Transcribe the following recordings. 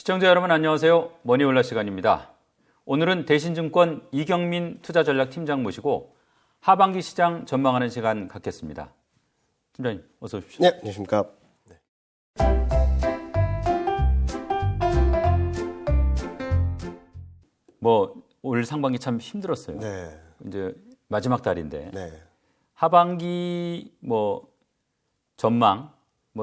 시청자 여러분 안녕하세요. 머니올라 시간입니다. 오늘은 대신증권 이경민 투자전략팀장 모시고 하반기 시장 전망하는 시간 갖겠습니다. 팀장님 어서 오십시오. 네, 안녕하십니까. 네. 올 상반기 참 힘들었어요. 네. 이제 마지막 달인데 네. 하반기 전망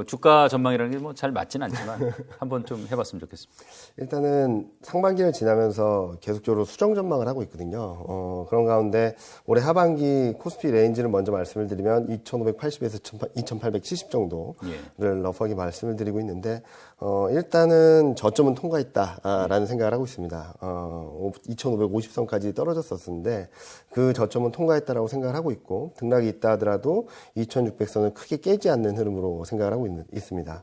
주가 전망이라는 게 잘 맞지는 않지만 한번 좀 해봤으면 좋겠습니다. 일단은 상반기를 지나면서 계속적으로 수정 전망을 하고 있거든요. 그런 가운데 올해 하반기 코스피 레인지를 먼저 말씀을 드리면 2,580에서 2,870 정도를 러프하게 말씀을 드리고 있는데 일단은 저점은 통과했다라는 생각을 하고 있습니다. 2,550선까지 떨어졌었는데 그 저점은 통과했다라고 생각을 하고 있고 등락이 있다 하더라도 2,600선을 크게 깨지 않는 흐름으로 생각을 하고 있습니다.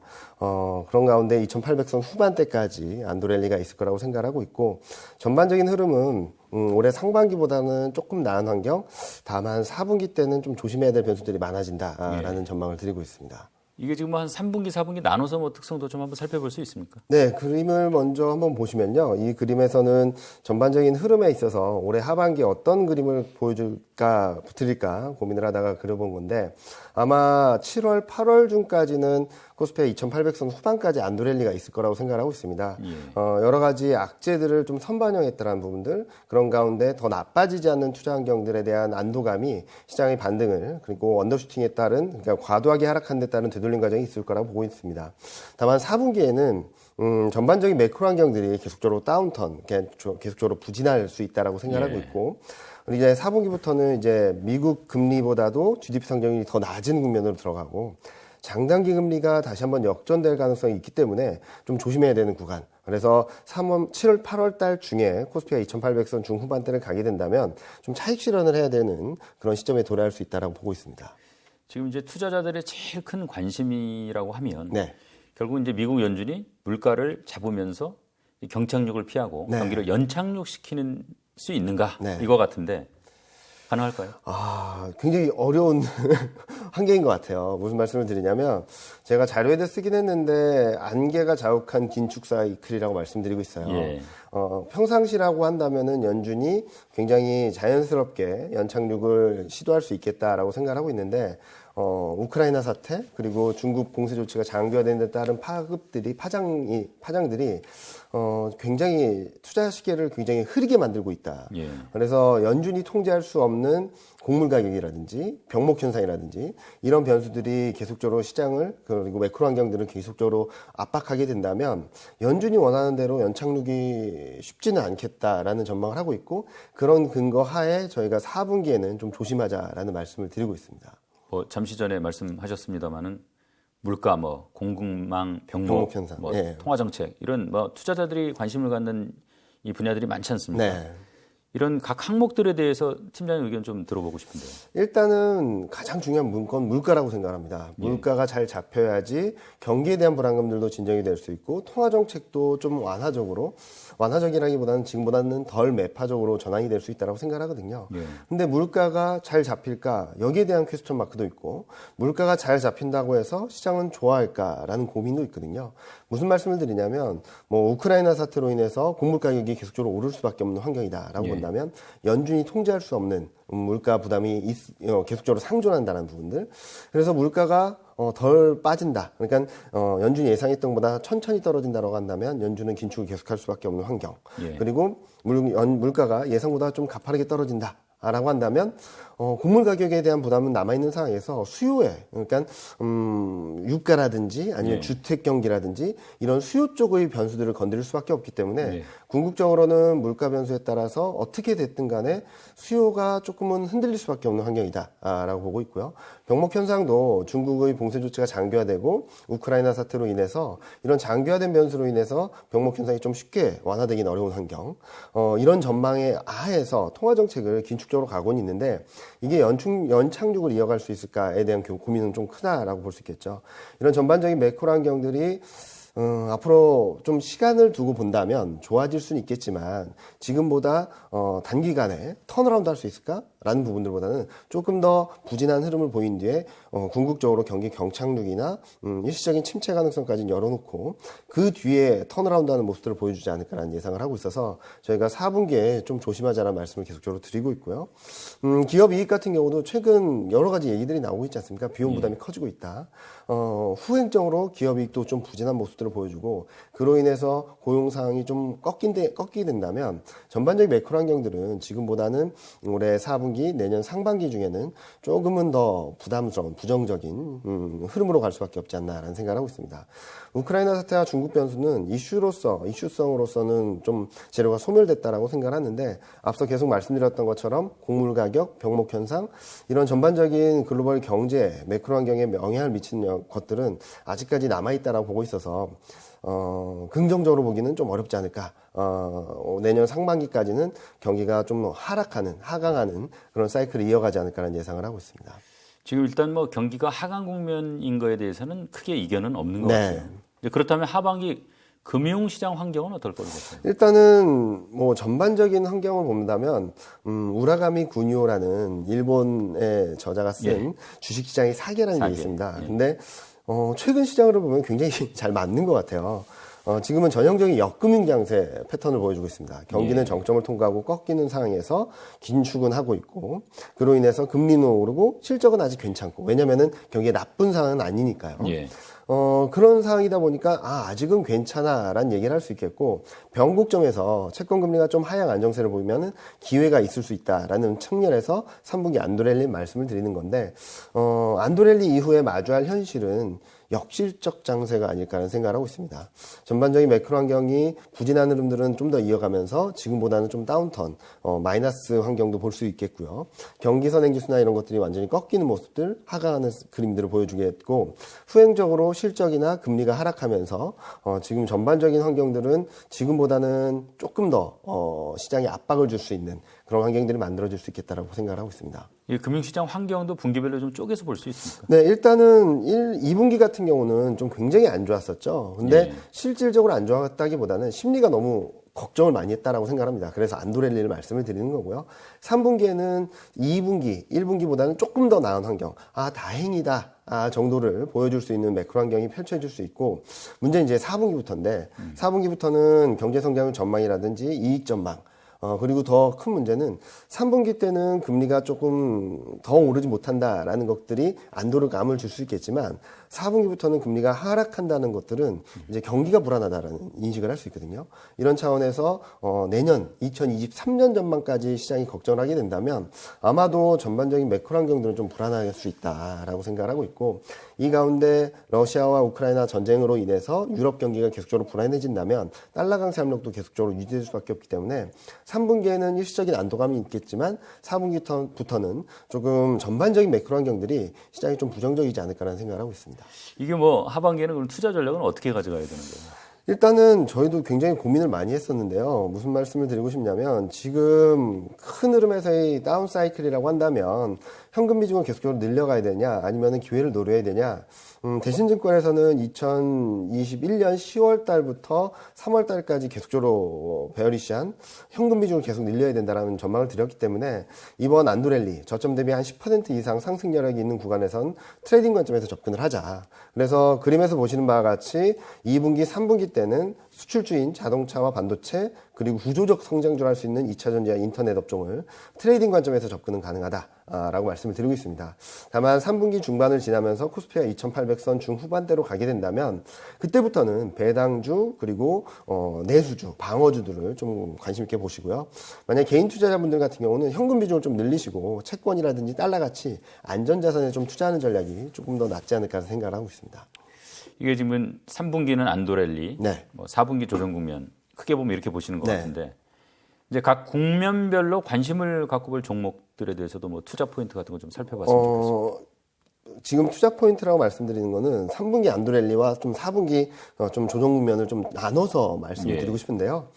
그런 가운데 2,800선 후반대까지 안도랠리가 있을 거라고 생각을 하고 있고 전반적인 흐름은 올해 상반기보다는 조금 나은 환경, 다만 4분기 때는 좀 조심해야 될 변수들이 많아진다라는 전망을 드리고 있습니다. 이게 지금 한 3분기, 4분기 나눠서 특성도 좀 한번 살펴볼 수 있습니까? 네, 그림을 먼저 한번 보시면요. 이 그림에서는 전반적인 흐름에 있어서 올해 하반기에 어떤 그림을 드릴까 고민을 하다가 그려본 건데 아마 7월, 8월 중까지는 코스피의 2,800선 후반까지 안도랠리가 있을 거라고 생각을 하고 있습니다. 여러 가지 악재들을 좀 선반영했다는 부분들, 그런 가운데 더 나빠지지 않는 투자 환경들에 대한 안도감이 시장의 반등을 그리고 언더슈팅에 따른 그러니까 과도하게 하락한 데 따른 되돌림 과정이 있을 거라고 보고 있습니다. 다만 4분기에는 전반적인 매크로 환경들이 계속적으로 다운턴, 계속적으로 부진할 수 있다라고 생각하고 있고, 이제 4분기부터는 이제 미국 금리보다도 GDP 성장률이 더 낮은 국면으로 들어가고, 장단기 금리가 다시 한번 역전될 가능성이 있기 때문에 좀 조심해야 되는 구간. 그래서 7월, 8월 달 중에 코스피가 2,800선 중후반대를 가게 된다면 좀 차익 실현을 해야 되는 그런 시점에 도래할 수 있다라고 보고 있습니다. 지금 이제 투자자들의 제일 큰 관심이라고 하면 네. 결국 이제 미국 연준이 물가를 잡으면서 경착륙을 피하고 네. 경기를 연착륙시키는 수 있는가 네. 이거 같은데 가능할까요? 굉장히 어려운 한계인 것 같아요. 무슨 말씀을 드리냐면 제가 자료에도 쓰긴 했는데 안개가 자욱한 긴축 사이클이라고 말씀드리고 있어요. 예. 평상시라고 한다면은 연준이 굉장히 자연스럽게 연착륙을 시도할 수 있겠다라고 생각을 하고 있는데 우크라이나 사태 그리고 중국 공세 조치가 장기화된 데 따른 파장들이 굉장히 투자 시계를 굉장히 흐리게 만들고 있다. 예. 그래서 연준이 통제할 수 없는 곡물 가격이라든지 병목 현상이라든지 이런 변수들이 계속적으로 시장을 그리고 매크로 환경들을 계속적으로 압박하게 된다면 연준이 원하는 대로 연착륙이 쉽지는 않겠다라는 전망을 하고 있고 그런 근거 하에 저희가 4분기에는 좀 조심하자라는 말씀을 드리고 있습니다. 잠시 전에 말씀하셨습니다마는 물가, 공급망, 병목 현상, 통화 정책 이런 투자자들이 관심을 갖는 이 분야들이 많지 않습니까? 네. 이런 각 항목들에 대해서 팀장님 의견 좀 들어보고 싶은데요. 일단은 가장 중요한 건 물가라고 생각합니다. 물가가 잘 잡혀야지 경기에 대한 불안감들도 진정이 될 수 있고 통화 정책도 좀 완화적이라기보다는 지금보다는 덜 매파적으로 전환이 될 수 있다고 생각하거든요. 근데 물가가 잘 잡힐까 여기에 대한 퀘스천 마크도 있고 물가가 잘 잡힌다고 해서 시장은 좋아할까라는 고민도 있거든요. 무슨 말씀을 드리냐면 우크라이나 사태로 인해서 곡물 가격이 계속적으로 오를 수밖에 없는 환경이다라고 본다면 연준이 통제할 수 없는 물가 부담이 계속적으로 상존한다는 부분들. 그래서 물가가 덜 빠진다. 그러니까 연준이 예상했던 것보다 천천히 떨어진다고 한다면 연준은 긴축을 계속할 수밖에 없는 환경. 그리고 물가가 예상보다 좀 가파르게 떨어진다. 라고 한다면 곡물 가격에 대한 부담은 남아있는 상황에서 수요에 그러니까 유가라든지 아니면 주택 경기라든지 이런 수요 쪽의 변수들을 건드릴 수밖에 없기 때문에 궁극적으로는 물가 변수에 따라서 어떻게 됐든 간에 수요가 조금은 흔들릴 수밖에 없는 환경이다라고 보고 있고요. 병목 현상도 중국의 봉쇄 조치가 장기화되고 우크라이나 사태로 인해서 이런 장기화된 변수로 인해서 병목 현상이 좀 쉽게 완화되긴 어려운 환경 이런 전망의 하에서 통화 정책을 긴축적으로 가고는 있는데 이게 연착륙을 이어갈 수 있을까에 대한 고민은 좀 크다라고 볼 수 있겠죠. 이런 전반적인 매크로 환경들이 앞으로 좀 시간을 두고 본다면 좋아질 수는 있겠지만 지금보다 단기간에 턴어라운드 할 수 있을까? 라는 부분들보다는 조금 더 부진한 흐름을 보인 뒤에 궁극적으로 경기 경착륙이나 일시적인 침체 가능성까지 열어놓고 그 뒤에 턴어라운드하는 모습들을 보여주지 않을까라는 예상을 하고 있어서 저희가 4분기에 좀 조심하자라는 말씀을 계속적으로 드리고 있고요. 기업 이익 같은 경우도 최근 여러 가지 얘기들이 나오고 있지 않습니까? 비용 부담이 커지고 있다. 후행적으로 기업 이익도 좀 부진한 모습들을 보여주고 그로 인해서 고용 상황이 좀 꺾이게 된다면 전반적인 매크로 환경들은 지금보다는 올해 4분기 내년 상반기 중에는 조금은 더 부담스러운 부정적인 흐름으로 갈 수밖에 없지 않나라는 생각을 하고 있습니다. 우크라이나 사태와 중국 변수는 이슈성으로서는 좀 재료가 소멸됐다라고 생각을 하는데 앞서 계속 말씀드렸던 것처럼 곡물 가격, 병목 현상 이런 전반적인 글로벌 경제 매크로 환경에 영향을 미치는 것들은 아직까지 남아있다라고 보고 있어서 긍정적으로 보기는 좀 어렵지 않을까. 내년 상반기까지는 경기가 좀 하강하는 그런 사이클을 이어가지 않을까라는 예상을 하고 있습니다. 지금 일단 뭐 경기가 하강 국면인 거에 대해서는 크게 이견은 없는 것 네. 같아요. 이제 그렇다면 하반기 금융시장 환경은 어떨 거로 보세요? 일단은 뭐 전반적인 환경을 본다면 우라가미 군요라는 일본의 저자가 쓴 주식시장의 사계라는 게 있습니다. 근데 최근 시장으로 보면 굉장히 잘 맞는 것 같아요. 지금은 전형적인 역금융 장세 패턴을 보여주고 있습니다. 경기는 정점을 통과하고 꺾이는 상황에서 긴축은 하고 있고 그로 인해서 금리는 오르고 실적은 아직 괜찮고 왜냐면은 경기에 나쁜 상황은 아니니까요. 그런 상황이다 보니까 아직은 괜찮아라는 얘기를 할 수 있겠고 변곡점에서 채권 금리가 좀 하향 안정세를 보이면은 기회가 있을 수 있다라는 측면에서 3분기 안도랠리 말씀을 드리는 건데 안도랠리 이후에 마주할 현실은 역실적 장세가 아닐까 하는 생각을 하고 있습니다. 전반적인 매크로 환경이 부진한 흐름들은 좀 더 이어가면서 지금보다는 좀 다운턴, 마이너스 환경도 볼 수 있겠고요. 경기 선행지수나 이런 것들이 완전히 꺾이는 모습들, 하강하는 그림들을 보여주겠고 후행적으로 실적이나 금리가 하락하면서 지금 전반적인 환경들은 지금보다는 조금 더 시장에 압박을 줄 수 있는 그런 환경들이 만들어질 수 있겠다라고 생각을 하고 있습니다. 이 금융시장 환경도 분기별로 좀 쪼개서 볼 수 있습니까? 네, 일단은 2분기 같은 경우는 좀 굉장히 안 좋았었죠. 근데 실질적으로 안 좋았다기보다는 심리가 너무 걱정을 많이 했다라고 생각합니다. 그래서 안도랠리를 말씀을 드리는 거고요. 3분기에는 2분기, 1분기보다는 조금 더 나은 환경. 다행이다. 정도를 보여줄 수 있는 매크로 환경이 펼쳐질 수 있고 문제는 이제 4분기부터인데 4분기부터는 경제 성장 전망이라든지 이익 전망 그리고 더 큰 문제는 3분기 때는 금리가 조금 더 오르지 못한다라는 것들이 안도를 감을 줄 수 있겠지만 4분기부터는 금리가 하락한다는 것들은 이제 경기가 불안하다라는 인식을 할 수 있거든요. 이런 차원에서 내년 2023년 전망까지 시장이 걱정을 하게 된다면 아마도 전반적인 매크로 환경들은 좀 불안할 수 있다라고 생각을 하고 있고 이 가운데 러시아와 우크라이나 전쟁으로 인해서 유럽 경기가 계속적으로 불안해진다면 달러 강세 압력도 계속적으로 유지될 수밖에 없기 때문에 3분기에는 일시적인 안도감이 있겠지만 4분기부터는 조금 전반적인 매크로 환경들이 시장이 좀 부정적이지 않을까라는 생각을 하고 있습니다. 이게 뭐 하반기에는 그럼 투자 전략은 어떻게 가져가야 되는 거예요? 일단은 저희도 굉장히 고민을 많이 했었는데요. 무슨 말씀을 드리고 싶냐면 지금 큰 흐름에서의 다운 사이클이라고 한다면 현금 비중을 계속적으로 늘려가야 되냐 아니면 기회를 노려야 되냐. 대신증권에서는 2021년 10월 달부터 3월 달까지 계속적으로 베어리시한 현금 비중을 계속 늘려야 된다는 전망을 드렸기 때문에 이번 안도랠리 저점 대비 한 10% 이상 상승 여력이 있는 구간에선 트레이딩 관점에서 접근을 하자. 그래서 그림에서 보시는 바와 같이 2분기, 3분기 때는 수출주인 자동차와 반도체 그리고 구조적 성장주를 할 수 있는 2차 전지와 인터넷 업종을 트레이딩 관점에서 접근은 가능하다라고 말씀을 드리고 있습니다. 다만 3분기 중반을 지나면서 코스피가 2800선 중후반대로 가게 된다면 그때부터는 배당주 그리고 내수주, 방어주들을 좀 관심 있게 보시고요. 만약 개인 투자자분들 같은 경우는 현금 비중을 좀 늘리시고 채권이라든지 달러같이 안전자산에 좀 투자하는 전략이 조금 더 낫지 않을까 생각을 하고 있습니다. 이게 지금 3분기는 안도랠리, 네. 4분기 조정 국면 크게 보면 이렇게 보시는 것 네. 같은데 이제 각 국면별로 관심을 갖고 볼 종목들에 대해서도 뭐 투자 포인트 같은 거 좀 살펴봤으면 좋겠습니다. 지금 투자 포인트라고 말씀드리는 거는 3분기 안도랠리와 좀 4분기 좀 조정 국면을 좀 나눠서 말씀을 드리고 싶은데요.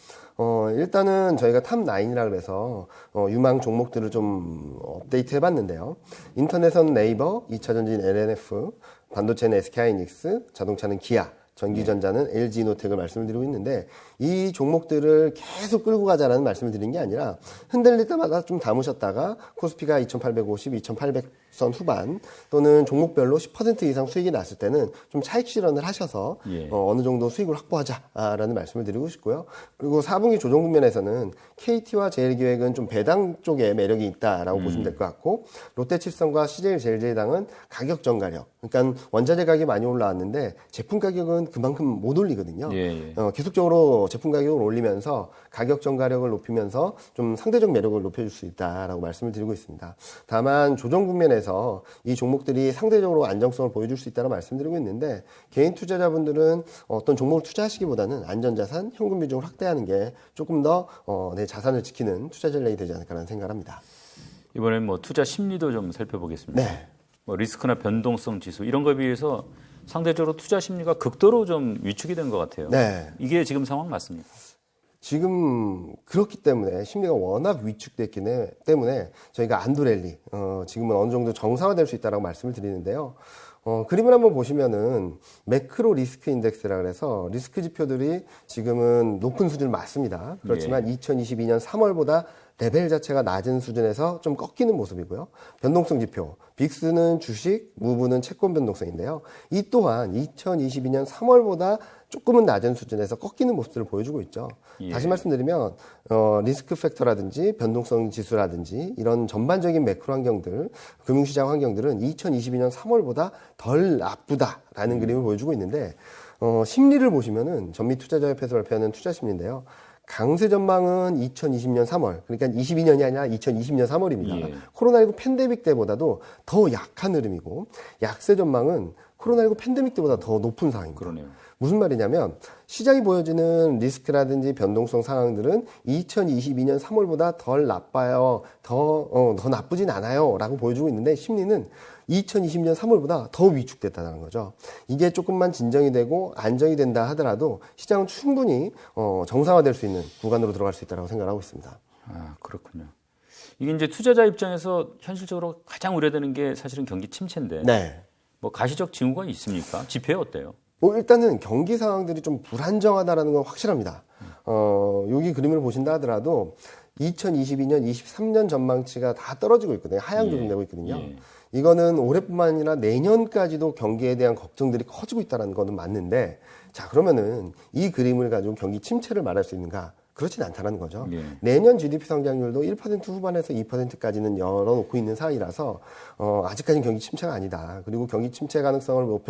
일단은 저희가 탑9이라 그래서 유망 종목들을 좀 업데이트 해봤는데요. 인터넷은 네이버, 2차전지는 LNF, 반도체는 SK하이닉스, 자동차는 기아, 전기전자는 LG노텍을 말씀을 드리고 있는데 이 종목들을 계속 끌고 가자라는 말씀을 드린 게 아니라 흔들릴 때마다 좀 담으셨다가 코스피가 2,850, 2,800선 후반 또는 종목별로 10% 이상 수익이 났을 때는 좀 차익 실현을 하셔서 예. 어느 정도 수익을 확보하자라는 말씀을 드리고 싶고요. 그리고 4분기 조정 국면에서는 KT와 제일기획은 좀 배당 쪽에 매력이 있다라고 보시면 될 것 같고 롯데칠성과 CJ 제일제당은 가격 전가력. 그러니까 원자재 가격이 많이 올라왔는데 제품 가격은 그만큼 못 올리거든요. 예. 계속적으로 제품 가격을 올리면서 가격 전가력을 높이면서 좀 상대적 매력을 높여줄 수 있다라고 말씀을 드리고 있습니다. 다만 조정 국면에서 이 종목들이 상대적으로 안정성을 보여줄 수 있다고 말씀드리고 있는데 개인 투자자분들은 어떤 종목을 투자하시기보다는 안전자산, 현금 비중을 확대하는 게 조금 더 내 자산을 지키는 투자 전략이 되지 않을까라는 생각을 합니다. 이번엔 뭐 투자 심리도 좀 살펴보겠습니다. 네. 뭐 리스크나 변동성 지수 이런 거에 비해서 상대적으로 투자 심리가 극도로 좀 위축이 된 것 같아요. 네. 이게 지금 상황 맞습니까? 지금 그렇기 때문에 심리가 워낙 위축됐기 때문에 저희가 안도랠리 지금은 어느 정도 정상화될 수 있다라고 말씀을 드리는데요. 그림을 한번 보시면은 매크로 리스크 인덱스라 그래서 리스크 지표들이 지금은 높은 수준 맞습니다. 그렇지만 2022년 3월보다 레벨 자체가 낮은 수준에서 좀 꺾이는 모습이고요. 변동성 지표, 빅스는 주식, 무브는 채권 변동성인데요. 이 또한 2022년 3월보다 조금은 낮은 수준에서 꺾이는 모습들을 보여주고 있죠. 예. 다시 말씀드리면 리스크 팩터라든지 변동성 지수라든지 이런 전반적인 매크로 환경들, 금융시장 환경들은 2022년 3월보다 덜 나쁘다라는 그림을 보여주고 있는데 심리를 보시면은 전미투자자협회에서 발표하는 투자심리인데요. 강세 전망은 2020년 3월, 그러니까 22년이 아니라 2020년 3월입니다. 예. 코로나19 팬데믹 때보다도 더 약한 흐름이고 약세 전망은 코로나19 팬데믹 때보다 더 높은 상황입니다. 그러네요. 무슨 말이냐면 시장이 보여주는 리스크라든지 변동성 상황들은 2022년 3월보다 덜 나빠요. 더 나쁘진 않아요. 라고 보여주고 있는데 심리는 2020년 3월보다 더 위축됐다는 거죠. 이게 조금만 진정이 되고 안정이 된다 하더라도 시장은 충분히 정상화될 수 있는 구간으로 들어갈 수 있다고 생각하고 있습니다. 아, 그렇군요. 이게 이제 투자자 입장에서 현실적으로 가장 우려되는 게 사실은 경기 침체인데 네. 뭐 가시적 징후가 있습니까? 지표에 어때요? 일단은 경기 상황들이 좀 불안정하다라는 건 확실합니다. 여기 그림을 보신다 하더라도 2022년, 23년 전망치가 다 떨어지고 있거든요. 하향 조정되고 있거든요. 예. 이거는 올해뿐만 아니라 내년까지도 경기에 대한 걱정들이 커지고 있다는 거는 맞는데, 자, 그러면은 이 그림을 가지고 경기 침체를 말할 수 있는가? 그렇진 않다는 거죠. 예. 내년 GDP 성장률도 1% 후반에서 2%까지는 열어놓고 있는 사이라서 아직까지는 경기 침체가 아니다. 그리고 경기 침체 가능성을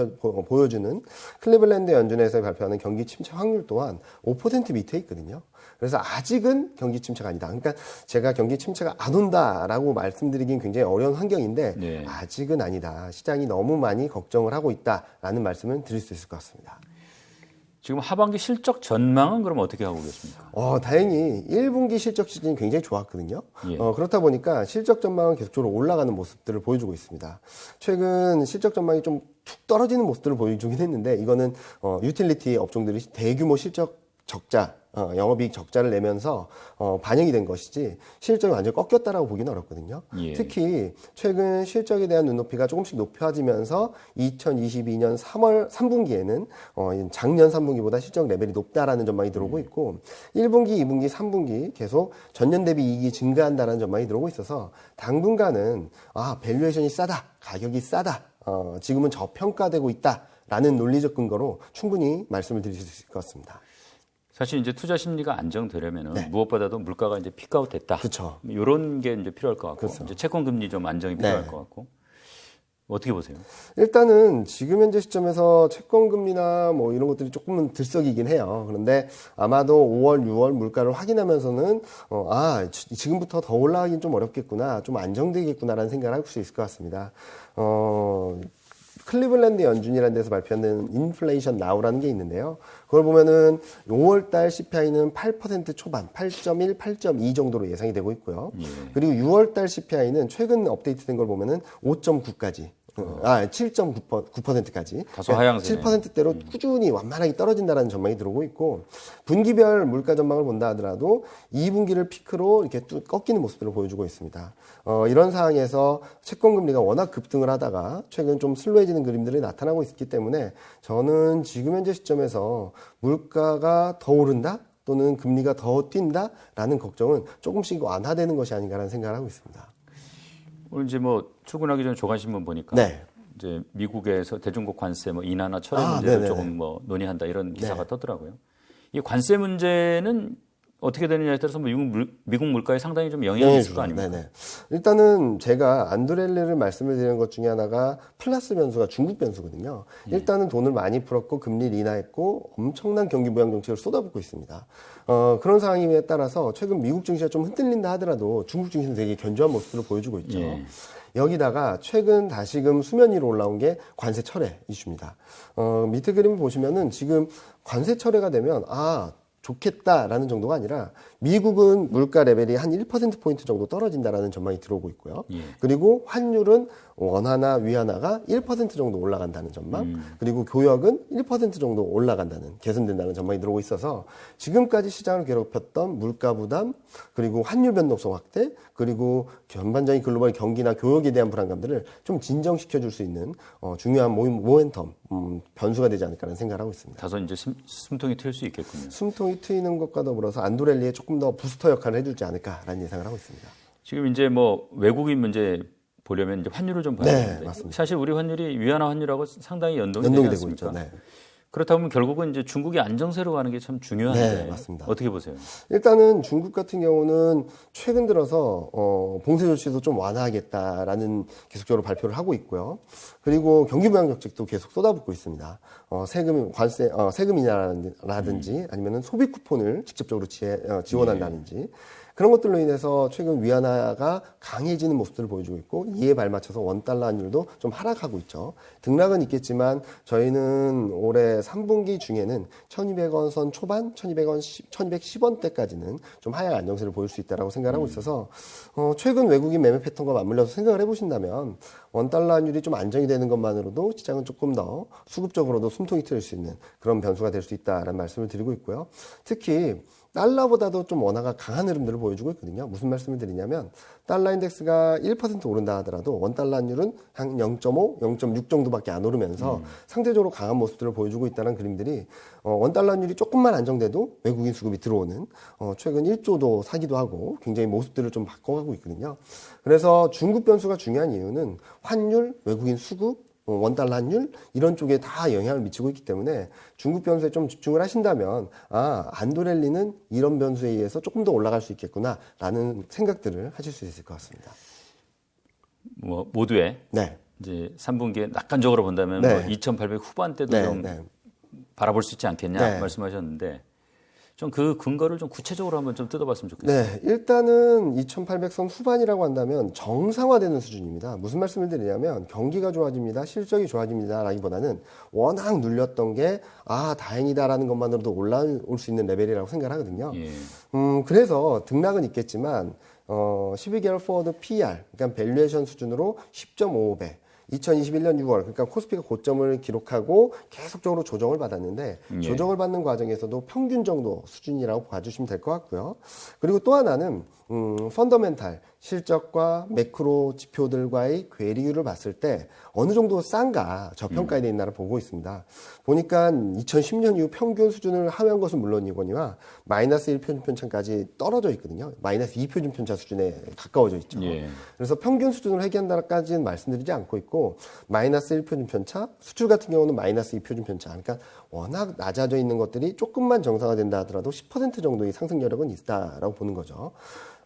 보여주는 클리블랜드 연준에서 발표하는 경기 침체 확률 또한 5% 밑에 있거든요. 그래서 아직은 경기 침체가 아니다. 그러니까 제가 경기 침체가 안 온다라고 말씀드리긴 굉장히 어려운 환경인데 네. 아직은 아니다. 시장이 너무 많이 걱정을 하고 있다라는 말씀을 드릴 수 있을 것 같습니다. 지금 하반기 실적 전망은 그럼 어떻게 하고 계십니까? 다행히 1분기 실적 시즌이 굉장히 좋았거든요. 예. 그렇다 보니까 실적 전망은 계속적으로 올라가는 모습들을 보여주고 있습니다. 최근 실적 전망이 좀 툭 떨어지는 모습들을 보여주긴 했는데 이거는 유틸리티 업종들이 대규모 실적 적자, 영업이익 적자를 내면서 반영이 된 것이지 실적이 완전히 꺾였다라고 보기는 어렵거든요. 예. 특히 최근 실적에 대한 눈높이가 조금씩 높아지면서 2022년 3분기에는 작년 3분기보다 실적 레벨이 높다라는 전망이 들어오고 있고 1분기, 2분기, 3분기 계속 전년 대비 이익이 증가한다라는 전망이 들어오고 있어서 당분간은 밸류에이션이 싸다, 가격이 싸다, 지금은 저평가되고 있다라는 논리적 근거로 충분히 말씀을 드릴 수 있을 것 같습니다. 사실 이제 투자 심리가 안정되려면은 네. 무엇보다도 물가가 이제 피크아웃 됐다. 그렇죠. 이런 게 이제 필요할 것 같고 그렇죠. 이제 채권 금리 좀 안정이 필요할 네. 것 같고 어떻게 보세요? 일단은 지금 현재 시점에서 채권 금리나 뭐 이런 것들이 조금은 들썩이긴 해요. 그런데 아마도 5월, 6월 물가를 확인하면서는 지금부터 더 올라가긴 좀 어렵겠구나, 좀 안정되겠구나라는 생각을 할 수 있을 것 같습니다. 클리블랜드 연준이라는 데서 발표하는 인플레이션 나우라는 게 있는데요. 그걸 보면은 5월달 CPI는 8% 초반, 8.1, 8.2 정도로 예상이 되고 있고요. 예. 그리고 6월달 CPI는 최근 업데이트된 걸 보면은 5.9까지. 7.9%까지. 다소 하향세네. 7%대로 꾸준히 완만하게 떨어진다는 전망이 들어오고 있고, 분기별 물가 전망을 본다 하더라도 2분기를 피크로 이렇게 뚝 꺾이는 모습들을 보여주고 있습니다. 이런 상황에서 채권 금리가 워낙 급등을 하다가 최근 좀 슬로해지는 그림들이 나타나고 있기 때문에 저는 지금 현재 시점에서 물가가 더 오른다? 또는 금리가 더 뛴다라는 걱정은 조금씩 완화되는 것이 아닌가라는 생각을 하고 있습니다. 오늘 이제 뭐 출근하기 전에 조간신문 보니까 네. 이제 미국에서 대중국 관세 뭐 인하나 철회 문제를 네네네. 조금 뭐 논의한다 이런 기사가 네. 떠더라고요. 이 관세 문제는 어떻게 되느냐에 따라서 뭐 미국 물가에 상당히 좀 영향이 있을 거 아닙니까? 네네. 일단은 제가 안드렐리를 말씀을 드리는 것 중에 하나가 플러스 변수가 중국 변수거든요. 일단은 돈을 많이 풀었고 금리를 인하했고 엄청난 경기 부양 정책을 쏟아붓고 있습니다. 그런 상황에 따라서 최근 미국 증시가 좀 흔들린다 하더라도 중국 증시는 되게 견조한 모습을 보여주고 있죠. 예. 여기다가 최근 다시금 수면 위로 올라온 게 관세 철회 이슈입니다. 밑에 그림 보시면은 지금 관세 철회가 되면 좋겠다라는 정도가 아니라 미국은 물가 레벨이 한 1%포인트 정도 떨어진다라는 전망이 들어오고 있고요. 예. 그리고 환율은 원화나 위안화가 1% 정도 올라간다는 전망, 그리고 교역은 1% 정도 올라간다는, 개선된다는 전망이 들어오고 있어서 지금까지 시장을 괴롭혔던 물가 부담, 그리고 환율 변동성 확대, 그리고 전반적인 글로벌 경기나 교역에 대한 불안감들을 좀 진정시켜 줄 수 있는 중요한 모멘텀, 변수가 되지 않을까라는 생각을 하고 있습니다. 다소 이제 숨통이 트일 수 있겠군요. 숨통이 트이는 것과 더불어서 안도렐리에 조금 더 부스터 역할을 해주지 않을까라는 예상을 하고 있습니다. 지금 이제 뭐 외국인 문제 보려면 이제 환율을 좀 봐야 네, 되는데 맞습니다. 사실 우리 환율이 위안화 환율하고 상당히 연동이 되지 되고 않습니까? 있죠. 네. 그렇다 보면 결국은 이제 중국이 안정세로 가는 게 참 중요한데 네, 맞습니다. 어떻게 보세요? 일단은 중국 같은 경우는 최근 들어서 봉쇄 조치도 좀 완화하겠다라는 계속적으로 발표를 하고 있고요. 그리고 경기 부양 정책도 계속 쏟아붓고 있습니다. 세금 인하라든지 아니면은 소비 쿠폰을 직접적으로 지원한다든지 그런 것들로 인해서 최근 위안화가 강해지는 모습들을 보여주고 있고 이에 발맞춰서 원달러 환율도 좀 하락하고 있죠. 등락은 있겠지만 저희는 올해 3분기 중에는 1200원 선 초반, 1210원대까지는 좀 하향 안정세를 보일 수 있다고 생각하고 있어서 최근 외국인 매매 패턴과 맞물려서 생각을 해보신다면 원달러 환율이 좀 안정이 되는 것만으로도 시장은 조금 더 수급적으로도 숨통이 트일 수 있는 그런 변수가 될 수 있다라는 말씀을 드리고 있고요. 특히 달러보다도 좀 원화가 강한 흐름들을 보여주고 있거든요. 무슨 말씀을 드리냐면 달러 인덱스가 1% 오른다 하더라도 원달러 환율은 한 0.5, 0.6 정도밖에 안 오르면서 상대적으로 강한 모습들을 보여주고 있다는 그림들이 원달러 환율이 조금만 안정돼도 외국인 수급이 들어오는 최근 1조도 사기도 하고 굉장히 모습들을 좀 바꿔가고 있거든요. 그래서 중국 변수가 중요한 이유는 환율, 외국인 수급, 원달러 환율 이런 쪽에 다 영향을 미치고 있기 때문에 중국 변수에 좀 집중을 하신다면 안도렐리는 이런 변수에 의해서 조금 더 올라갈 수 있겠구나라는 생각들을 하실 수 있을 것 같습니다. 뭐 모두에 네. 이제 3분기에 낙관적으로 본다면 네. 뭐 2,800 후반대도 네, 좀 네. 바라볼 수 있지 않겠냐 네. 말씀하셨는데 좀 그 근거를 좀 구체적으로 한번 좀 뜯어봤으면 좋겠어요. 네, 일단은 2,800선 후반이라고 한다면 정상화되는 수준입니다. 무슨 말씀을 드리냐면 경기가 좋아집니다, 실적이 좋아집니다라기보다는 워낙 눌렸던 게 다행이다라는 것만으로도 올라올 수 있는 레벨이라고 생각을 하거든요. 예. 그래서 등락은 있겠지만 12개월 포워드 PER, 그러니까 밸류에이션 수준으로 10.55배. 2021년 6월, 그러니까 코스피가 고점을 기록하고 계속적으로 조정을 받았는데 조정을 받는 과정에서도 평균 정도 수준이라고 봐주시면 될 것 같고요. 그리고 또 하나는 펀더멘탈 실적과 매크로 지표들과의 괴리율을 봤을 때 어느 정도 싼가 저평가에 되어 있나를 보고 있습니다. 보니까 2010년 이후 평균 수준을 하회한 것은 물론이거니와 마이너스 1표준 편차까지 떨어져 있거든요. 마이너스 2표준 편차 수준에 가까워져 있죠. 예. 그래서 평균 수준을 회귀한다까지는 말씀드리지 않고 있고 마이너스 1표준 편차, 수출 같은 경우는 마이너스 2표준 편차. 그러니까 워낙 낮아져 있는 것들이 조금만 정상화된다 하더라도 10% 정도의 상승 여력은 있다라고 보는 거죠.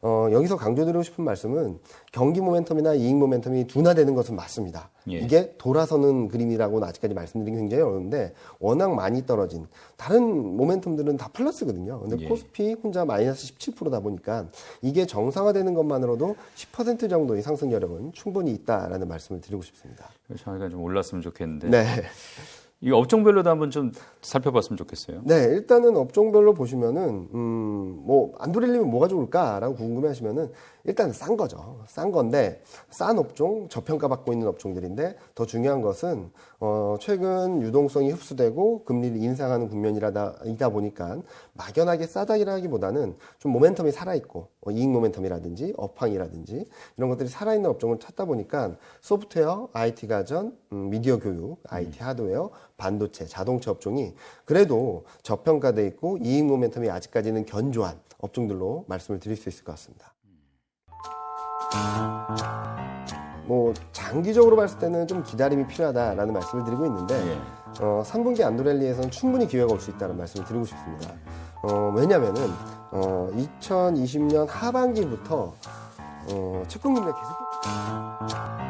여기서 강조드리고 싶은 말씀은 경기 모멘텀이나 이익 모멘텀이 둔화되는 것은 맞습니다. 예. 이게 돌아서는 그림이라고는 아직까지 말씀드리기 굉장히 어려운데 워낙 많이 떨어진 다른 모멘텀들은 다 플러스거든요. 근데 예. 코스피 혼자 마이너스 17%다 보니까 이게 정상화되는 것만으로도 10% 정도의 상승 여력은 충분히 있다라는 말씀을 드리고 싶습니다. 저희가 좀 올랐으면 좋겠는데 네. 이 업종별로도 한번 좀 살펴봤으면 좋겠어요. 네, 일단은 업종별로 보시면은, 안도렐리면 뭐가 좋을까라고 궁금해 하시면은, 일단 싼 거죠. 싼 건데 싼 업종, 저평가받고 있는 업종들인데 더 중요한 것은 최근 유동성이 흡수되고 금리를 인상하는 국면이다 보니까 막연하게 싸다기라기보다는 좀 모멘텀이 살아있고 이익 모멘텀이라든지 업황이라든지 이런 것들이 살아있는 업종을 찾다 보니까 소프트웨어, IT 가전, 미디어 교육, IT 하드웨어, 반도체, 자동차 업종이 그래도 저평가돼 있고 이익 모멘텀이 아직까지는 견조한 업종들로 말씀을 드릴 수 있을 것 같습니다. 뭐 장기적으로 봤을 때는 좀 기다림이 필요하다라는 말씀을 드리고 있는데 3분기 안도랠리에서는 충분히 기회가 올 수 있다는 말씀을 드리고 싶습니다. 왜냐면은 2020년 하반기부터 채권금리가 계속